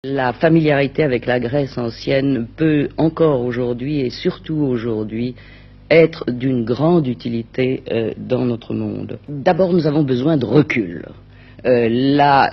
La familiarité avec la Grèce ancienne peut encore aujourd'hui et surtout aujourd'hui être d'une grande utilité dans notre monde. D'abord, nous avons besoin de recul. La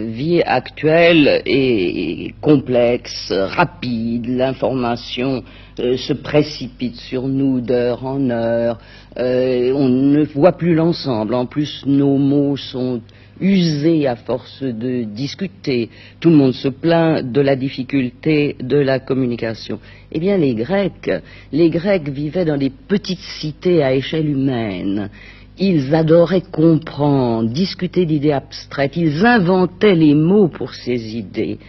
vie actuelle est complexe, rapide, l'information se précipite sur nous d'heure en heure, on ne voit plus l'ensemble, en plus nos mots sont usés à force de discuter, tout le monde se plaint de la difficulté de la communication. Eh bien les Grecs vivaient dans des petites cités à échelle humaine. Ils adoraient comprendre, discuter d'idées abstraites, ils inventaient les mots pour ces idées.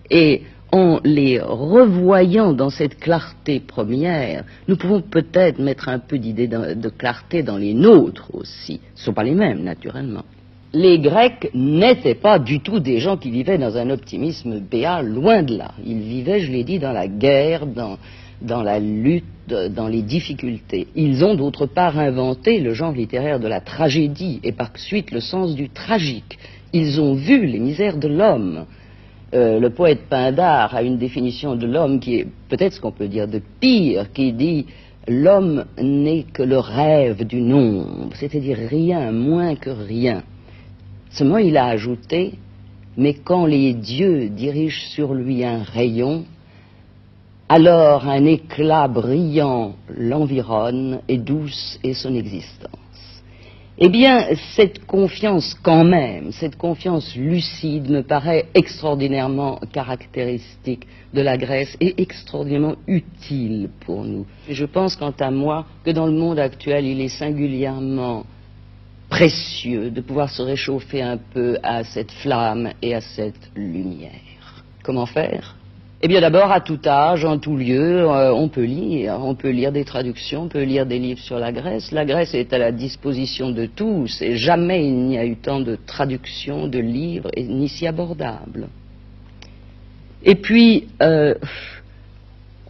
Et en les revoyant dans cette clarté première, nous pouvons peut-être mettre un peu d'idée de clarté dans les nôtres aussi. Ce ne sont pas les mêmes, naturellement. Les Grecs n'étaient pas du tout des gens qui vivaient dans un optimisme béat, loin de là. Ils vivaient, je l'ai dit, dans la guerre, dans la lutte, dans les difficultés. Ils ont d'autre part inventé le genre littéraire de la tragédie et par suite le sens du tragique. Ils ont vu les misères de l'homme. Le poète Pindare a une définition de l'homme qui est peut-être ce qu'on peut dire de pire, qui dit « l'homme n'est que le rêve du nombre », c'est-à-dire rien, moins que rien. Seulement il a ajouté « mais quand les dieux dirigent sur lui un rayon, alors un éclat brillant l'environne et douce est son existence ». Eh bien, cette confiance quand même, cette confiance lucide me paraît extraordinairement caractéristique de la Grèce et extraordinairement utile pour nous. Et je pense quant à moi que dans le monde actuel, il est singulièrement précieux de pouvoir se réchauffer un peu à cette flamme et à cette lumière. Comment faire ? Eh bien d'abord, à tout âge, en tout lieu, on peut lire des traductions, on peut lire des livres sur la Grèce. La Grèce est à la disposition de tous et jamais il n'y a eu tant de traductions, de livres, et ni si abordables. Et puis,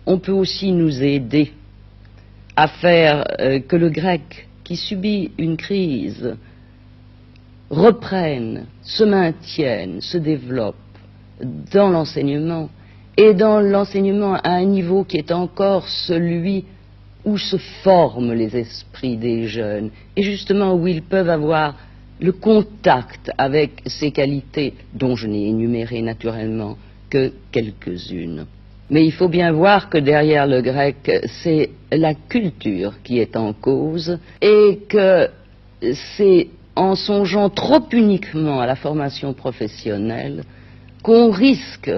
on peut aussi nous aider à faire que le grec qui subit une crise reprenne, se maintienne, se développe dans l'enseignement, et dans l'enseignement à un niveau qui est encore celui où se forment les esprits des jeunes, et justement où ils peuvent avoir le contact avec ces qualités dont je n'ai énuméré naturellement que quelques-unes. Mais il faut bien voir que derrière le grec, c'est la culture qui est en cause, et que c'est en songeant trop uniquement à la formation professionnelle qu'on risque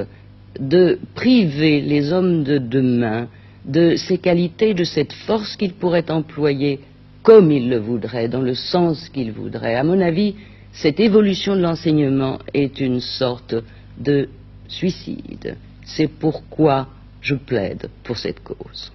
de priver les hommes de demain de ces qualités, de cette force qu'ils pourraient employer comme ils le voudraient, dans le sens qu'ils voudraient. À mon avis, cette évolution de l'enseignement est une sorte de suicide. C'est pourquoi je plaide pour cette cause.